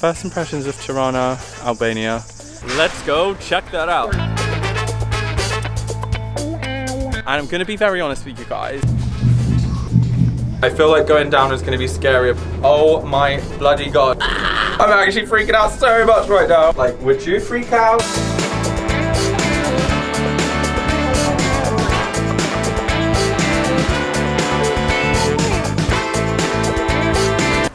First impressions of Tirana, Albania. Let's go check that out. And I'm gonna be very honest with you guys. I feel like going down is gonna be scary. Oh my bloody god. I'm actually freaking out so much right now. Like, would you freak out?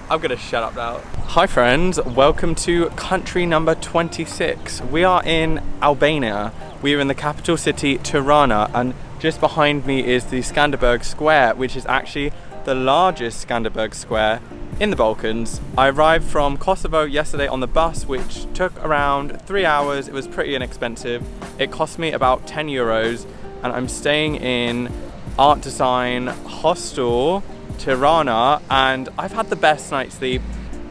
I'm gonna shut up now. Hi friends, welcome to country number 26. We are in Albania. We are in the capital city, Tirana, and just behind me is the Skanderberg Square, which is actually the largest Skanderberg Square in the Balkans. I arrived from Kosovo yesterday on the bus, which took around 3 hours. It was pretty inexpensive. It cost me about 10 euros, and I'm staying in Art Design Hostel, Tirana, and I've had the best night's sleep.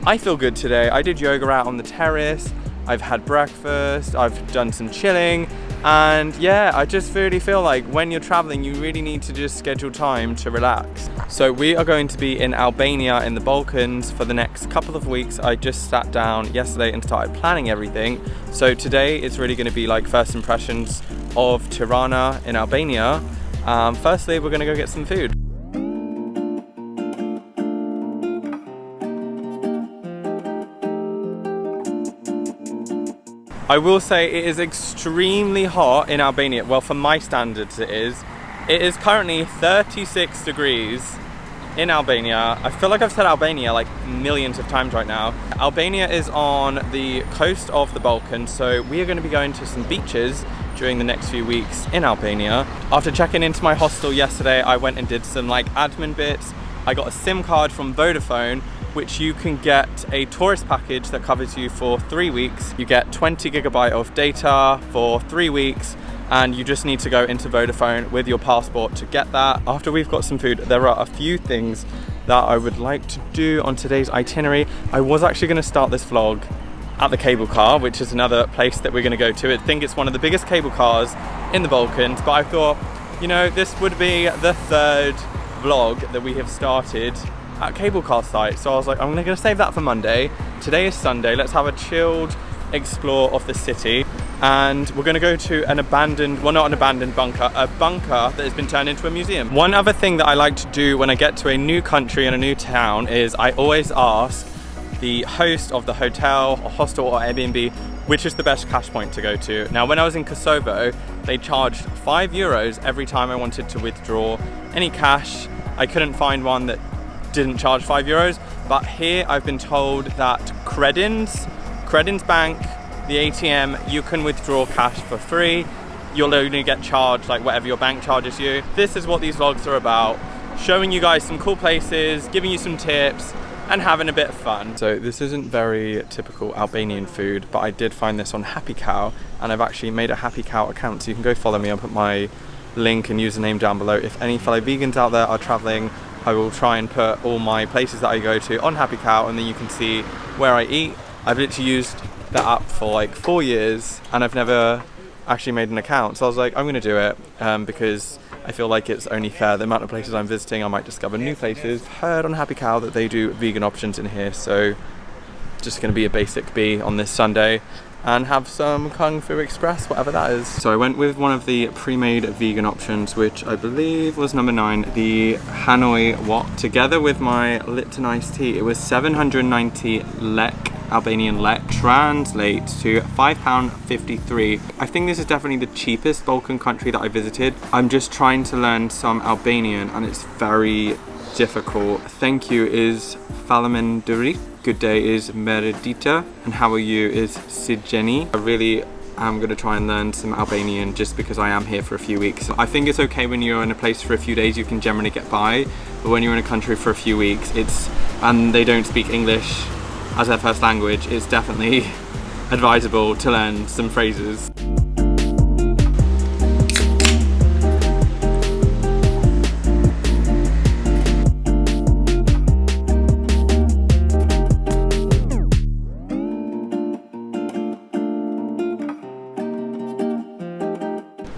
I feel good today. I did yoga out on the terrace, I've had breakfast, I've done some chilling, and yeah, I just really feel like when you're traveling, you really need to just schedule time to relax. So we are going to be in Albania in the Balkans for the next couple of weeks. I just sat down yesterday and started planning everything. So today it's really going to be like first impressions of Tirana in Albania. Firstly, we're going to go get some food. I will say it is extremely hot in Albania. Well, for my standards it is. It is currently 36 degrees in Albania. I feel like I've said Albania like millions of times right now. Albania is on the coast of the Balkans, so we are going to be going to some beaches during the next few weeks in Albania. After checking into my hostel yesterday, I went and did some like admin bits. I got a SIM card from Vodafone, which you can get a tourist package that covers you for 3 weeks. You get 20 gigabyte of data for 3 weeks, and you just need to go into Vodafone with your passport to get that. After we've got some food, there are a few things that I would like to do on today's itinerary. I was actually gonna start this vlog at the cable car, which is another place that we're gonna go to. I think it's one of the biggest cable cars in the Balkans, but I thought, you know, this would be the third vlog that we have started at cable car site, so I was like, I'm gonna save that for Monday. Today is Sunday. Let's have a chilled explore of the city, and we're gonna go to an abandoned, well, not an abandoned bunker, a bunker that has been turned into a museum. One other thing that I like to do when I get to a new country and a new town is I always ask the host of the hotel or hostel or Airbnb which is the best cash point to go to. Now, when I was in Kosovo, they charged 5 euros every time I wanted to withdraw any cash. I couldn't find one that didn't charge 5 euros, but here I've been told that Credins Bank, the ATM, you can withdraw cash for free. You'll only get charged like whatever your bank charges you. This is what these vlogs are about, showing you guys some cool places, giving you some tips, and having a bit of fun. So this isn't very typical Albanian food, but I did find this on Happy Cow, and I've actually made a Happy Cow account, so you can go follow me. I'll put my link and username down below. If any fellow vegans out there are traveling, I will try and put all my places that I go to on Happy Cow, and then you can see where I eat. I've literally used that app for like 4 years, and I've never actually made an account. So I was like, I'm gonna do it because I feel like it's only fair. The amount of places I'm visiting, I might discover new places. I've heard on Happy Cow that they do vegan options in here, so just gonna be a basic B on this Sunday and have some Kung Fu Express, whatever that is. So I went with one of the pre-made vegan options, which I believe was number 9, the Hanoi Wok, together with my Lipton iced tea. It was 790 lek, Albanian lek, translates to £5.53. I think this is definitely the cheapest Balkan country that I visited. I'm just trying to learn some Albanian, and it's very difficult. Thank you is Falamenduri. Good day is Meredita, and how are you is Sijeni. I really am going to try and learn some Albanian just because I am here for a few weeks. I think it's okay when you're in a place for a few days, you can generally get by, but when you're in a country for a few weeks, and they don't speak English as their first language, it's definitely advisable to learn some phrases.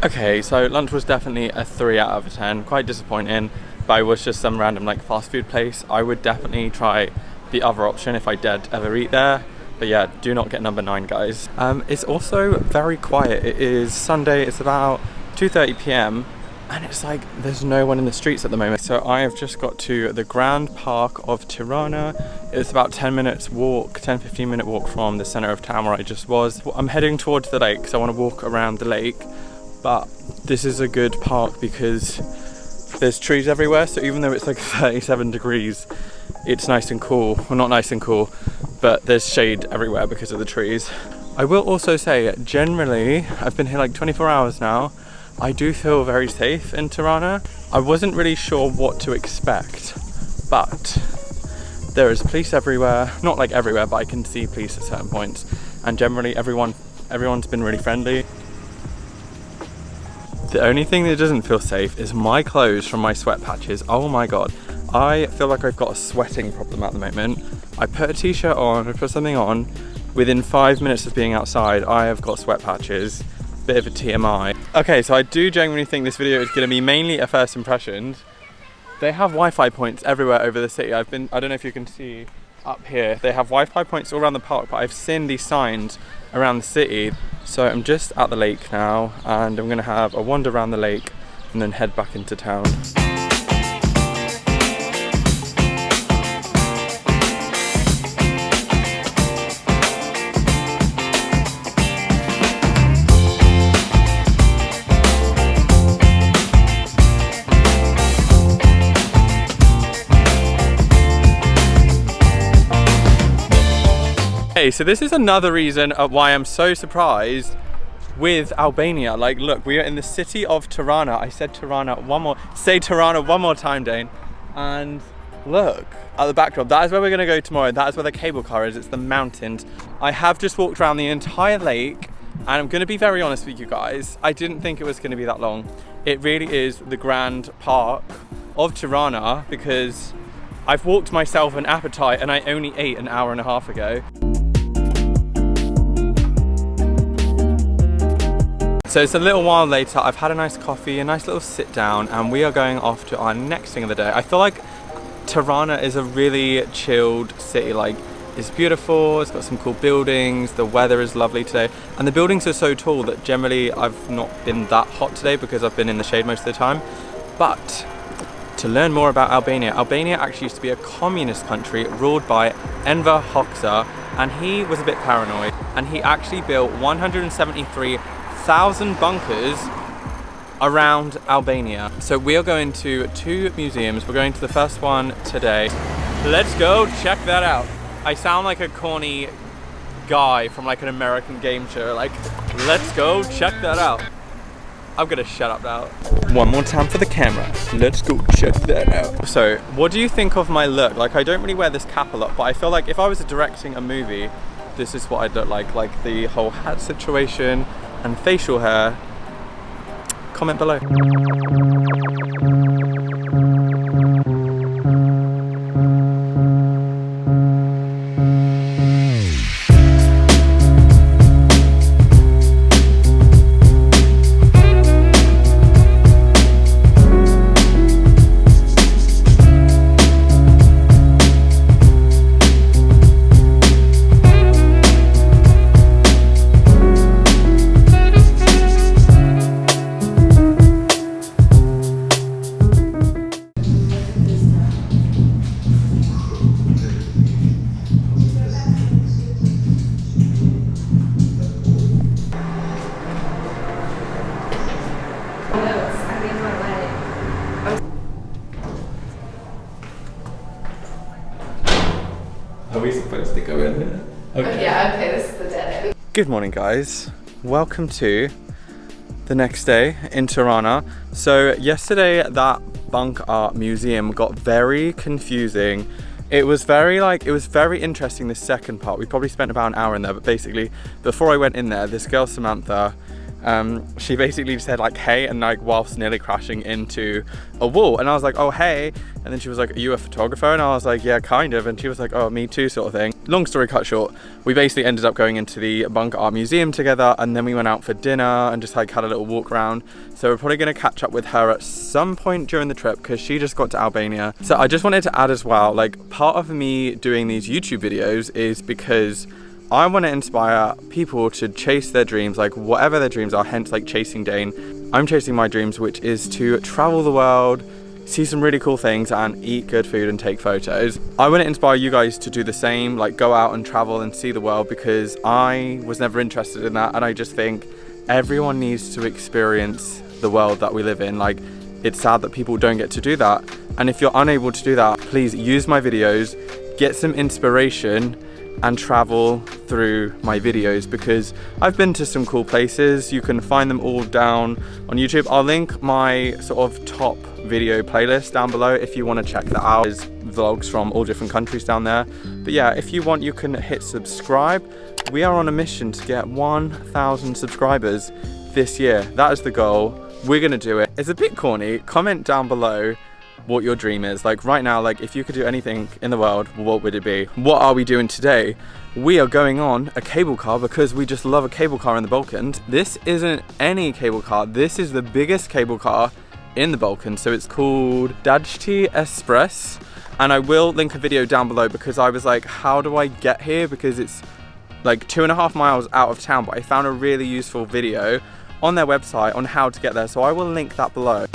Okay, so lunch was definitely a 3 out of 10, quite disappointing, but it was just some random like fast food place. I would definitely try the other option if I did ever eat there. But yeah, do not get number 9, guys. It's also very quiet. It is Sunday, it's about 2:30 p.m. and it's like there's no one in the streets at the moment. So I have just got to the Grand Park of Tirana. It's about 10-15 minute walk from the center of town where I just was. I'm heading towards the lake, so I want to walk around the lake. But this is a good park because there's trees everywhere, so even though it's like 37 degrees, it's nice and cool. Well, not nice and cool, but there's shade everywhere because of the trees. I will also say, generally, I've been here like 24 hours now, I do feel very safe in Tirana. I wasn't really sure what to expect, but there is police everywhere. Not like everywhere, but I can see police at certain points. And generally everyone's been really friendly. The only thing that doesn't feel safe is my clothes from my sweat patches. Oh my God. I feel like I've got a sweating problem at the moment. I put a t-shirt on, I put something on. Within 5 minutes of being outside, I have got sweat patches. Bit of a TMI. Okay, so I do genuinely think this video is gonna be mainly a first impressions. They have Wi-Fi points everywhere over the city. I don't know if you can see up here. They have Wi-Fi points all around the park, but I've seen these signs around the city. So I'm just at the lake now, and I'm gonna have a wander around the lake and then head back into town. Okay, so this is another reason why I'm so surprised with Albania. Like, look, we are in the city of Tirana. I said Tirana say Tirana one more time, Dane. And look at the backdrop. That is where we're gonna go tomorrow. That is where the cable car is. It's the mountains. I have just walked around the entire lake, and I'm gonna be very honest with you guys. I didn't think it was gonna be that long. It really is the Grand Park of Tirana, because I've walked myself an appetite and I only ate an hour and a half ago. So it's a little while later, I've had a nice coffee, a nice little sit down, and we are going off to our next thing of the day. I feel like Tirana is a really chilled city. Like, it's beautiful, it's got some cool buildings, the weather is lovely today, and the buildings are so tall that generally I've not been that hot today because I've been in the shade most of the time. But to learn more about Albania, Albania actually used to be a communist country ruled by Enver Hoxha, and he was a bit paranoid, and he actually built 173,000 bunkers around Albania. So we are going to 2 museums. We're going to the first one today. Let's go check that out. I sound like a corny guy from like an American game show. Like, let's go check that out. I'm gonna shut up now. One more time for the camera. Let's go check that out. So, what do you think of my look? Like, I don't really wear this cap a lot, but I feel like if I was directing a movie, this is what I'd look like the whole hat situation and facial hair. Comment below. Are we supposed to go in here? Okay. Yeah, okay, this is the dead end. Good morning, guys. Welcome to the next day in Tirana. So yesterday that Bunk'Art museum got very confusing. It was very interesting, this second part. We probably spent about an hour in there, but basically before I went in there, this girl Samantha, she basically said like, hey, and like whilst nearly crashing into a wall. And I was like, oh, hey. And then she was like, are you a photographer? And I was like, yeah, kind of. And she was like, oh, me too, sort of thing. Long story cut short, we basically ended up going into the Bunk'Art museum together, and then we went out for dinner and just like had a little walk around. So we're probably gonna catch up with her at some point during the trip because she just got to Albania. So I just wanted to add as well, like, part of me doing these YouTube videos is because I want to inspire people to chase their dreams, like whatever their dreams are, hence like chasing Dane. I'm chasing my dreams, which is to travel the world, see some really cool things and eat good food and take photos. I want to inspire you guys to do the same, like go out and travel and see the world, because I was never interested in that, and I just think everyone needs to experience the world that we live in. Like, it's sad that people don't get to do that, and if you're unable to do that, please use my videos, get some inspiration and travel through my videos, because I've been to some cool places. You can find them all down on YouTube. I'll link my sort of top video playlist down below if you want to check that out. There's vlogs from all different countries down there. But yeah, if you want, you can hit subscribe. We are on a mission to get 1,000 subscribers this year. That is the goal. We're gonna do it. It's a bit corny. Comment down below what your dream is. Like right now, like if you could do anything in the world, what would it be? What are we doing today? We are going on a cable car because we just love a cable car in the Balkans. This isn't any cable car. This is the biggest cable car in the Balkans. So it's called Dajti Ekspres. And I will link a video down below, because I was like, how do I get here? Because it's like 2.5 miles out of town, but I found a really useful video on their website on how to get there. So I will link that below.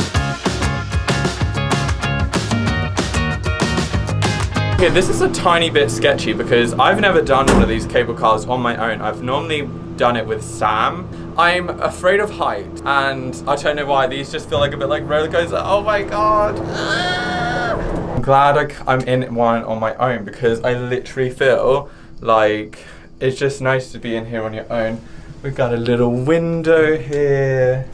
Okay, this is a tiny bit sketchy because I've never done one of these cable cars on my own. I've normally done it with Sam. I'm afraid of height, and I don't know why. These just feel like a bit like roller coaster. Oh my god. I'm glad I'm in one on my own, because I literally feel like it's just nice to be in here on your own. We've got a little window here.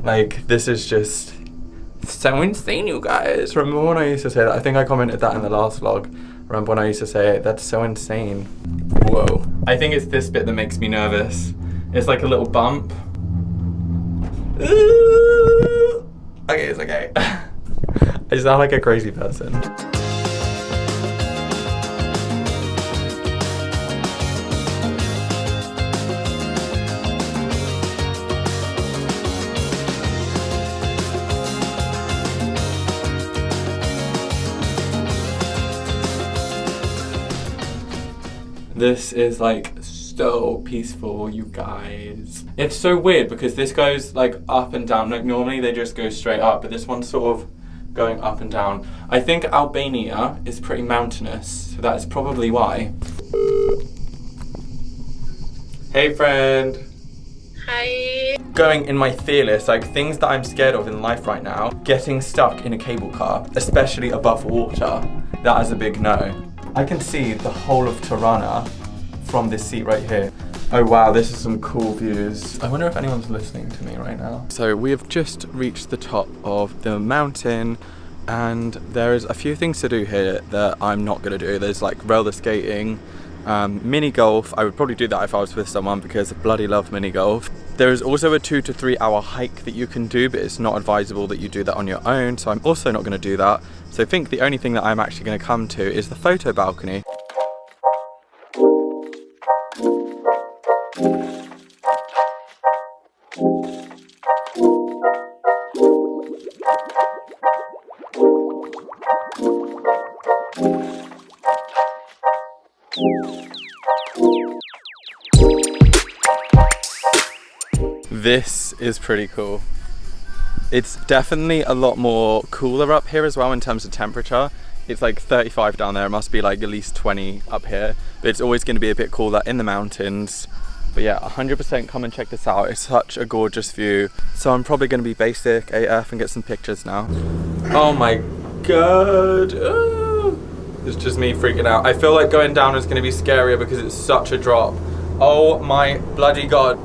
Like, this is just so insane, you guys. Remember when I used to say that? I think I commented that in the last vlog. Remember when I used to say, that's so insane. Whoa. I think it's this bit that makes me nervous. It's like a little bump. Ooh. Okay, it's okay. I sound like a crazy person. This is like so peaceful, you guys. It's so weird because this goes like up and down. Like normally they just go straight up, but this one's sort of going up and down. I think Albania is pretty mountainous, so that's probably why. Hey friend. Hi. Going in my fear list, like things that I'm scared of in life right now, getting stuck in a cable car, especially above water. That is a big no. I can see the whole of Tirana from this seat right here. Oh wow, this is some cool views. I wonder if anyone's listening to me right now. So we have just reached the top of the mountain, and there is a few things to do here that I'm not gonna do. There's like roller skating, mini golf. I would probably do that if I was with someone, because I bloody love mini golf. There is also a 2 to 3 hour hike that you can do, but it's not advisable that you do that on your own, so I'm also not gonna do that. So I think the only thing that I'm actually gonna come to is the photo balcony. This is pretty cool. It's definitely a lot more cooler up here as well in terms of temperature. It's like 35 down there. It must be like at least 20 up here. But it's always going to be a bit cooler in the mountains. But yeah, 100% come and check this out. It's such a gorgeous view. So I'm probably going to be basic AF and get some pictures now. Oh my god. Ooh. It's just me freaking out. I feel like going down is going to be scarier because it's such a drop. Oh my bloody god.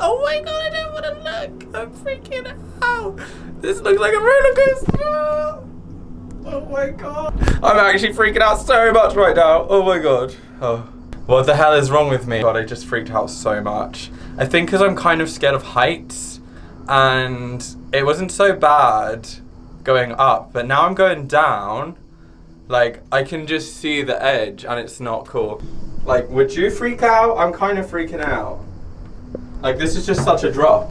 Oh my god, I don't want to look. I'm freaking out. This looks like a roller coaster. Oh my god. I'm actually freaking out so much right now. Oh my god. Oh. What the hell is wrong with me? God, I just freaked out so much. I think because I'm kind of scared of heights, and it wasn't so bad going up, but now I'm going down. Like, I can just see the edge and it's not cool. Like, would you freak out? I'm kind of freaking out. Like, this is just such a drop.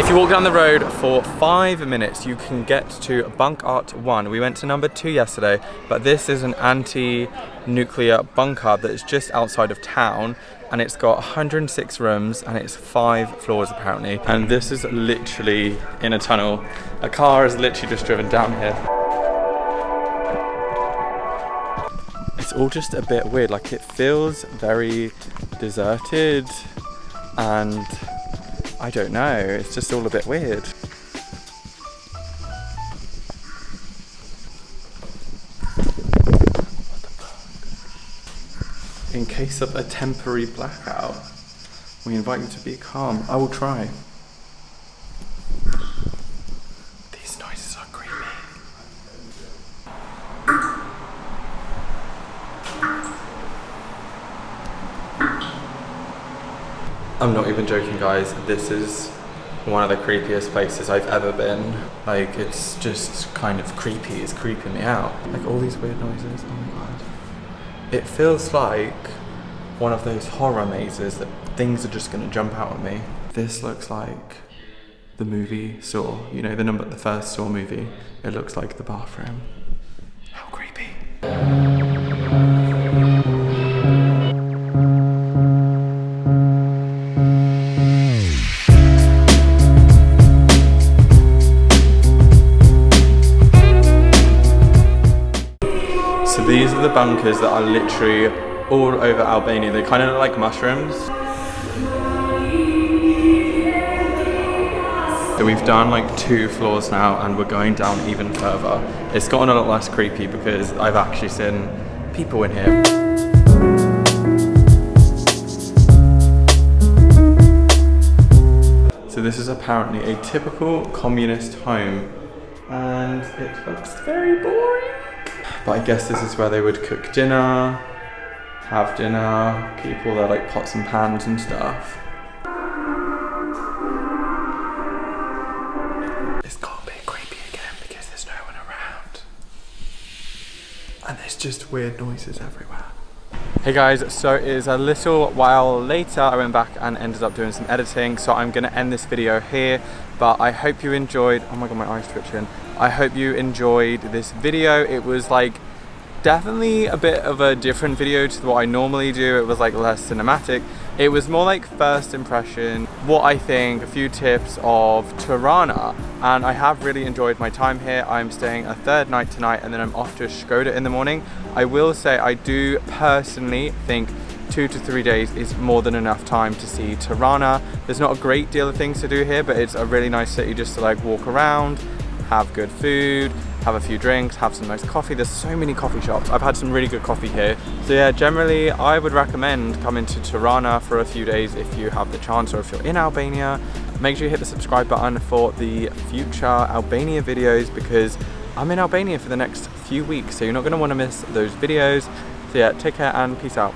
If you walk down the road for 5 minutes, you can get to Bunk'Art 1. We went to number 2 yesterday, but this is an anti-nuclear bunker that is just outside of town, and it's got 106 rooms and it's 5 floors apparently. And this is literally in a tunnel. A car has literally just driven down here. It's all just a bit weird, like it feels very deserted and I don't know, it's just all a bit weird. In case of a temporary blackout, we invite you to be calm. I will try. These noises are creepy. I'm not even joking, guys. This is one of the creepiest places I've ever been. Like, it's just kind of creepy. It's creeping me out. Like, all these weird noises. Oh my god. It feels like one of those horror mazes that things are just gonna jump out at me. This looks like the movie Saw. You know, the first Saw movie. It looks like the bathroom. How creepy. So these are the bunkers that are literally all over Albania. They kind of look like mushrooms. So we've done like 2 floors now and we're going down even further. It's gotten a lot less creepy because I've actually seen people in here. So this is apparently a typical communist home and it looks very boring. But I guess this is where they would cook dinner, have dinner, keep all their like pots and pans and stuff. It's got a bit creepy again because there's no one around. And there's just weird noises everywhere. Hey guys, so it is a little while later. I went back and ended up doing some editing, so I'm gonna end this video here. But I hope you enjoyed, oh my god, my eye's twitching. I hope you enjoyed this video. It was like definitely a bit of a different video to what I normally do. It was like less cinematic. It was more like first impression, what I think, a few tips of Tirana. And I have really enjoyed my time here. I'm staying a 3rd night tonight and then I'm off to Skoda in the morning. I will say I do personally think 2 to 3 days is more than enough time to see Tirana. There's not a great deal of things to do here, but it's a really nice city just to like walk around, have good food, have a few drinks, have some nice coffee. There's so many coffee shops. I've had some really good coffee here. So yeah, generally I would recommend coming to Tirana for a few days if you have the chance, or if you're in Albania. Make sure you hit the subscribe button for the future Albania videos because I'm in Albania for the next few weeks, so you're not gonna wanna miss those videos. So yeah, take care and peace out.